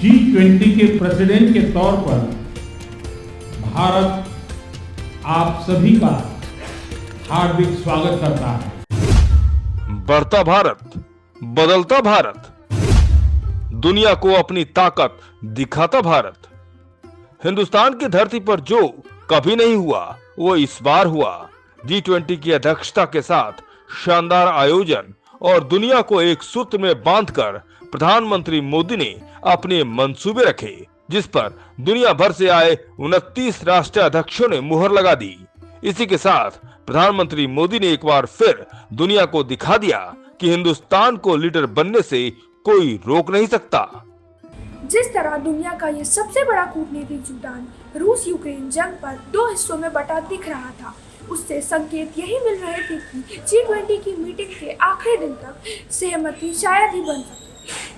G20 के president के तौर पर भारत आप सभी का हार्दिक स्वागत करता है। बढ़ता भारत, बदलता भारत, दुनिया को अपनी ताकत दिखाता भारत। हिंदुस्तान की धरती पर जो कभी नहीं हुआ वो इस बार हुआ। G20 की अध्यक्षता के साथ शानदार आयोजन और दुनिया को एक सूत्र में बांधकर प्रधानमंत्री मोदी ने अपने मंसूबे रखे, जिस पर दुनिया भर से आए 29 राष्ट्राध्यक्षों ने मुहर लगा दी। इसी के साथ प्रधानमंत्री मोदी ने एक बार फिर दुनिया को दिखा दिया कि हिंदुस्तान को लीडर बनने से कोई रोक नहीं सकता। जिस तरह दुनिया का ये सबसे बड़ा कूटनीतिक जुटान रूस यूक्रेन जंग पर दो हिस्सों में बटा दिख रहा था, उससे संकेत यही मिल रहे थे कि G20 की मीटिंग के आखिरी दिन तक सहमति शायद ही बन सके।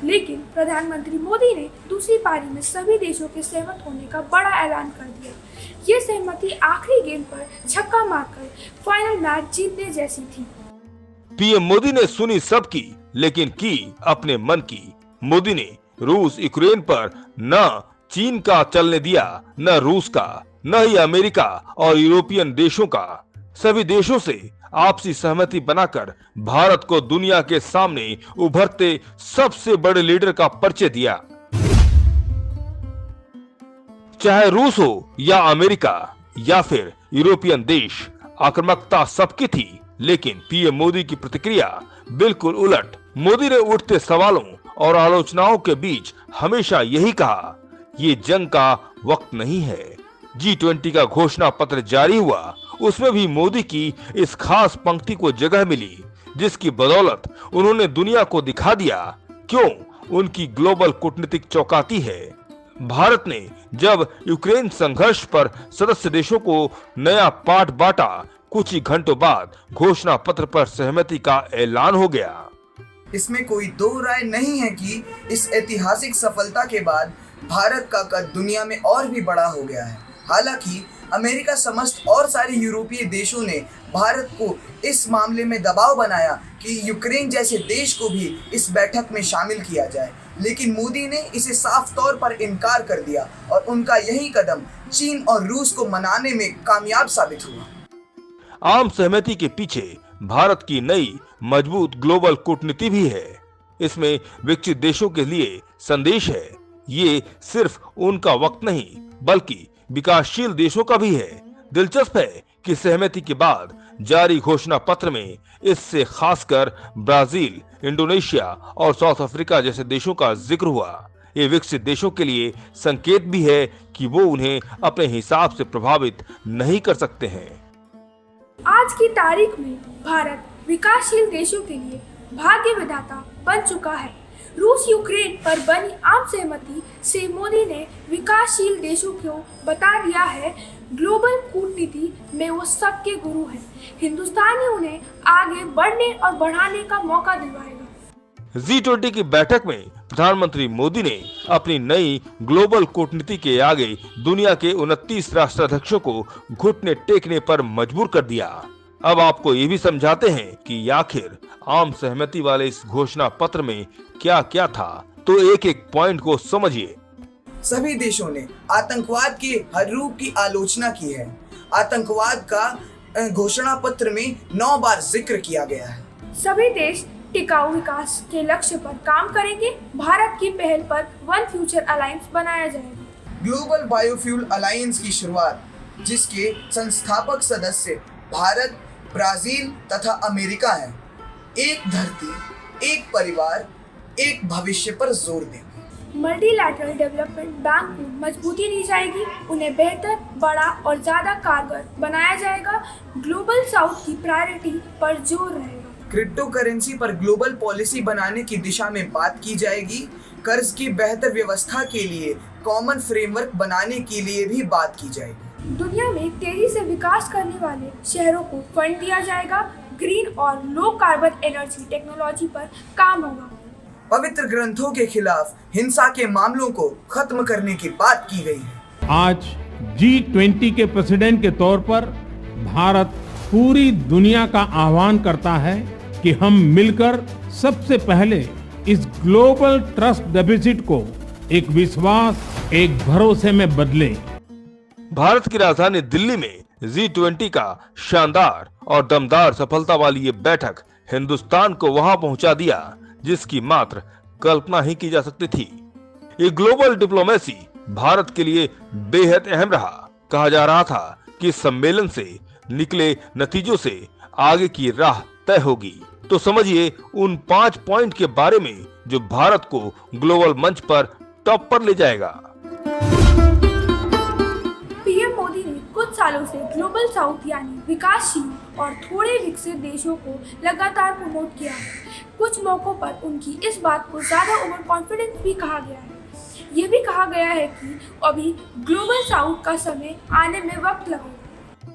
लेकिन प्रधानमंत्री मोदी ने दूसरी पारी में सभी देशों के सहमत होने का बड़ा ऐलान कर दिया। ये सहमति आखिरी गेंद पर छक्का मारकर फाइनल मैच जीतने जैसी थी। पीएम मोदी ने सुनी सबकी, लेकिन की अपने मन की। मोदी ने रूस यूक्रेन पर न चीन का चलने दिया, न रूस का, न ही अमेरिका और यूरोपियन देशों का। सभी देशों से आपसी सहमति बनाकर भारत को दुनिया के सामने उभरते सबसे बड़े लीडर का परिचय दिया। चाहे रूस हो या अमेरिका या फिर यूरोपियन देश, आक्रामकता सबकी थी, लेकिन पीएम मोदी की प्रतिक्रिया बिल्कुल उलट। मोदी ने उठते सवालों और आलोचनाओं के बीच हमेशा यही कहा, ये जंग का वक्त नहीं है। G20 का घोषणा पत्र जारी हुआ, उसमें भी मोदी की इस खास पंक्ति को जगह मिली, जिसकी बदौलत उन्होंने दुनिया को दिखा दिया क्यों उनकी ग्लोबल कूटनीतिक चौकाती है। भारत ने जब यूक्रेन संघर्ष पर सदस्य देशों को नया पाठ बांटा, कुछ ही घंटों बाद घोषणा पत्र पर सहमति का ऐलान हो गया। इसमें कोई दो राय नहीं है कि इस ऐतिहासिक सफलता के बाद भारत का कद दुनिया में और भी बड़ा हो गया है। हालांकि अमेरिका समस्त और सारे यूरोपीय देशों ने भारत को इस मामले में दबाव बनाया कि यूक्रेन जैसे देश को भी इस बैठक में शामिल किया जाए, लेकिन मोदी ने इसे साफ तौर पर इनकार कर दिया और उनका यही कदम चीन और रूस को मनाने में कामयाब साबित हुआ। आम सहमति के पीछे भारत की नई मजबूत ग्लोबल कूटनीति भी है। इसमें विकसित देशों के लिए संदेश है, ये सिर्फ उनका वक्त नहीं बल्कि विकासशील देशों का भी है। दिलचस्प है कि सहमति के बाद जारी घोषणा पत्र में इससे खासकर ब्राजील, इंडोनेशिया और साउथ अफ्रीका जैसे देशों का जिक्र हुआ। ये विकसित देशों के लिए संकेत भी है कि वो उन्हें अपने हिसाब से प्रभावित नहीं कर सकते हैं। आज की तारीख में भारत विकासशील देशों के लिए भाग्य विधाता बन चुका है। रूस यूक्रेन पर बनी आम सहमति से मोदी ने विकासशील देशों को बता दिया है, ग्लोबल कूटनीति में वो सबके गुरु हैं। हिंदुस्तान ही उन्हें आगे बढ़ने और बढ़ाने का मौका दिलवाएगा। G20 की बैठक में प्रधानमंत्री मोदी ने अपनी नई ग्लोबल कूटनीति के आगे दुनिया के 29 राष्ट्राध्यक्षों को घुटने टेकने पर मजबूर कर दिया। अब आपको ये भी समझाते हैं कि आखिर आम सहमति वाले इस घोषणा पत्र में क्या क्या था, तो एक एक पॉइंट को समझिए। सभी देशों ने आतंकवाद के हर रूप की आलोचना की है। आतंकवाद का घोषणा पत्र में 9 बार जिक्र किया गया है। सभी देश टिकाऊ विकास के लक्ष्य पर काम करेंगे। भारत की पहल पर वन फ्यूचर अलायंस बनाया जाएगा। ग्लोबल बायोफ्यूल अलायंस की शुरुआत, जिसके संस्थापक सदस्य भारत, ब्राजील तथा अमेरिका है, एक धरती, एक परिवार, एक भविष्य पर जोर देंगे। मल्टीलैटरल डेवलपमेंट बैंक को मजबूती दी जाएगी, उन्हें बेहतर, बड़ा और ज्यादा कारगर बनाया जाएगा। ग्लोबल साउथ की प्रायोरिटी पर जोर रहेगा। क्रिप्टो करेंसी पर ग्लोबल पॉलिसी बनाने की दिशा में बात की जाएगी। कर्ज की बेहतर व्यवस्था के लिए कॉमन फ्रेमवर्क बनाने के लिए भी बात की जाएगी। दुनिया में तेजी से विकास करने वाले शहरों को फंड दिया जाएगा। ग्रीन और लो कार्बन एनर्जी टेक्नोलॉजी पर काम होगा। पवित्र ग्रंथों के खिलाफ हिंसा के मामलों को खत्म करने की बात की गई है। आज G20 के प्रेसिडेंट के तौर पर भारत पूरी दुनिया का आह्वान करता है कि हम मिलकर सबसे पहले इस ग्लोबल ट्रस्ट डेफिसिट को एक विश्वास, एक भरोसे में बदले। भारत की राजधानी दिल्ली में G20 का शानदार और दमदार सफलता वाली ये बैठक हिंदुस्तान को वहां पहुंचा दिया जिसकी मात्र कल्पना ही की जा सकती थी। ये ग्लोबल डिप्लोमेसी भारत के लिए बेहद अहम रहा। कहा जा रहा था कि इस सम्मेलन से निकले नतीजों से आगे की राह तय होगी। तो समझिए उन 5 पॉइंट के बारे में जो भारत को ग्लोबल मंच पर टॉप पर ले जाएगा। पीएम मोदी ने कुछ सालों से ग्लोबल साउथ यानी विकासशील और थोड़े विकसित देशों को लगातार प्रमोट किया है। कुछ मौकों पर उनकी इस बात को ज्यादा ओवर कॉन्फिडेंस भी कहा गया है। ये भी कहा गया है कि अभी ग्लोबल साउथ का समय आने में वक्त लगेगा।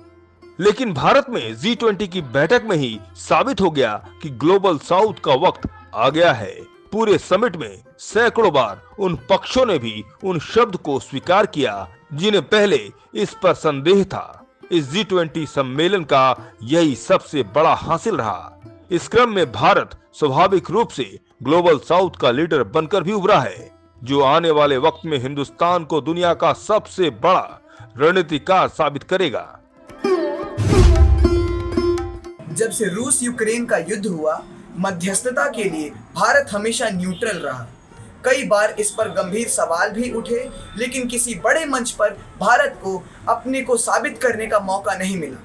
लेकिन भारत में G20 की बैठक में ही साबित हो गया कि ग्लोबल साउथ का वक्त आ गया है। पूरे समिट में सैकड़ों बार उन पक्षों ने भी उन शब्द को स्वीकार किया जिन्हें पहले इस पर संदेह था। इस G20 सम्मेलन का यही सबसे बड़ा हासिल रहा। इस क्रम में भारत स्वाभाविक रूप से ग्लोबल साउथ का लीडर बनकर भी उभरा है, जो आने वाले वक्त में हिंदुस्तान को दुनिया का सबसे बड़ा रणनीतिकार साबित करेगा। जब से रूस यूक्रेन का युद्ध हुआ, मध्यस्थता के लिए भारत हमेशा न्यूट्रल रहा। कई बार इस पर गंभीर सवाल भी उठे, लेकिन किसी बड़े मंच पर भारत को अपने को साबित करने का मौका नहीं मिला।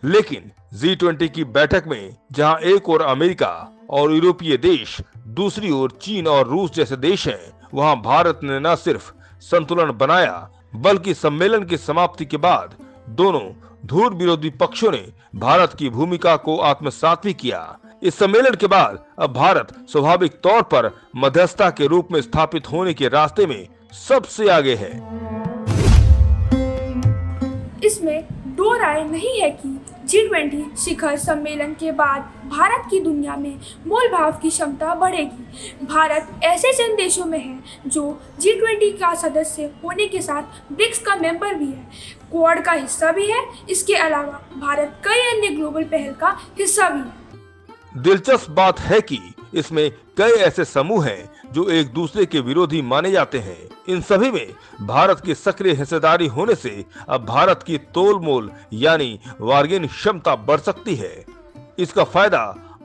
लेकिन G20 की बैठक में जहां एक ओर अमेरिका और यूरोपीय देश, दूसरी ओर चीन और रूस जैसे देश हैं, वहां भारत ने न सिर्फ संतुलन बनाया बल्कि सम्मेलन की समाप्ति के बाद दोनों धुर विरोधी पक्षों ने भारत की भूमिका को आत्मसात भी किया। इस सम्मेलन के बाद अब भारत स्वाभाविक तौर पर मध्यस्थता के रूप में स्थापित होने के रास्ते में सबसे आगे है। इसमें दो राय नहीं है कि G20 शिखर सम्मेलन के बाद भारत की दुनिया में मोल भाव की क्षमता बढ़ेगी। भारत ऐसे चंद देशों में है जो G20 का सदस्य होने के साथ ब्रिक्स का मेंबर भी है, क्वाड का हिस्सा भी है। इसके अलावा भारत कई अन्य ग्लोबल पहल का हिस्सा भी है। दिलचस्प बात है कि इसमें कई ऐसे समूह हैं जो एक दूसरे के विरोधी माने जाते हैं। इन सभी में भारत की सक्रिय हिस्सेदारी होने से अब भारत की तोलमोल यानी बार्गेनिंग क्षमता बढ़ सकती है। इसका फायदा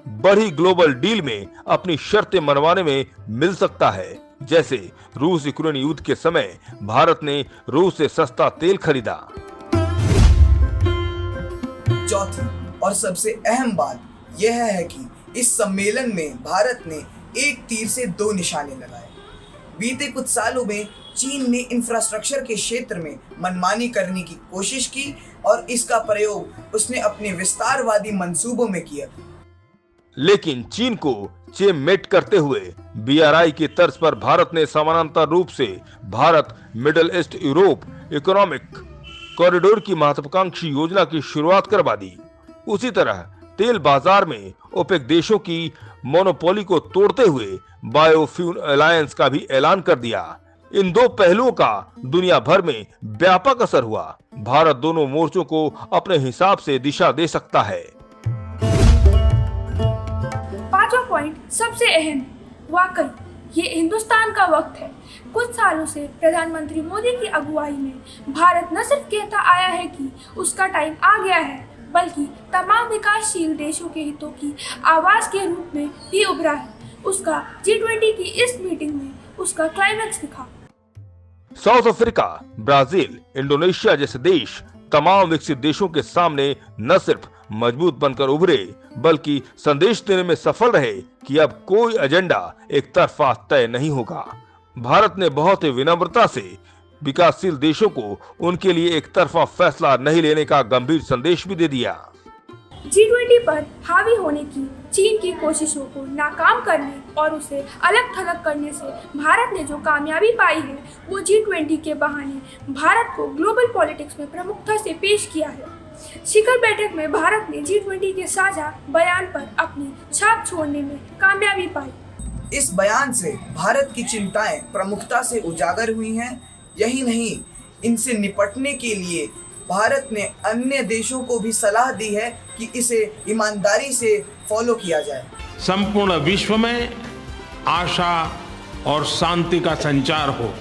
बड़ी ग्लोबल डील में अपनी शर्तें मनवाने में मिल सकता है। जैसे रूस यूक्रेन युद्ध के समय भारत ने रूस से सस्ता तेल खरीदा। चौथी और सबसे अहम बात यह है कि इस सम्मेलन में भारत ने एक तीर से दो निशाने लगाए। बीते कुछ सालों में चीन ने इंफ्रास्ट्रक्चर के क्षेत्र में मनमानी करने की कोशिश की और इसका प्रयोग उसने अपने विस्तारवादी मंसूबों में किया। लेकिन चीन को चेकमेट करते हुए BRI की तर्ज पर भारत ने समानांतर रूप से Bharat middle east Europe economic corridor की महत्वाकांक्षी योजना की शुरुआत करवा दी। उसी तरह तेल बाजार में ओपेक देशों की मोनोपोली को तोड़ते हुए बायोफ्यूल अलायंस का भी ऐलान कर दिया। इन दो पहलुओं का दुनिया भर में व्यापक असर हुआ। भारत दोनों मोर्चों को अपने हिसाब से दिशा दे सकता है। पांचवा पॉइंट सबसे अहम है। वाकई ये हिंदुस्तान का वक्त है। कुछ सालों से प्रधानमंत्री मोदी की अगुवाई में भारत न सिर्फ कहता आया है कि उसका टाइम आ गया है, बल्कि तमाम विकासशील देशों के हितों की आवाज के रूप में भी उभरा है। उसका G20 की इस मीटिंग में उसका क्लाइमैक्स दिखा। साउथ अफ्रीका, ब्राजील, इंडोनेशिया जैसे देश तमाम विकसित देशों के सामने न सिर्फ मजबूत बनकर उभरे बल्कि संदेश देने में सफल रहे कि अब कोई एजेंडा एक तरफा तय नहीं होगा। भारत ने बहुत ही विनम्रता से विकासशील देशों को उनके लिए एक तरफा फैसला नहीं लेने का गंभीर संदेश भी दे दिया। G20 पर हावी होने की चीन की कोशिशों को नाकाम करने और उसे अलग थलग करने से भारत ने जो कामयाबी पाई है वो G20 के बहाने भारत को ग्लोबल पॉलिटिक्स में प्रमुखता से पेश किया है। शिखर बैठक में भारत ने G20 के साझा बयान पर अपनी छाप छोड़ने में कामयाबी पाई। इस बयान से भारत की चिंताएं प्रमुखता से उजागर हुई हैं। यही नहीं, इनसे निपटने के लिए भारत ने अन्य देशों को भी सलाह दी है कि इसे ईमानदारी से फॉलो किया जाए। संपूर्ण विश्व में आशा और शांति का संचार हो।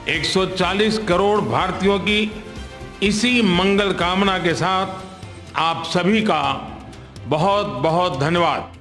140 करोड़ भारतीयों की इसी मंगल कामना के साथ आप सभी का बहुत बहुत धन्यवाद।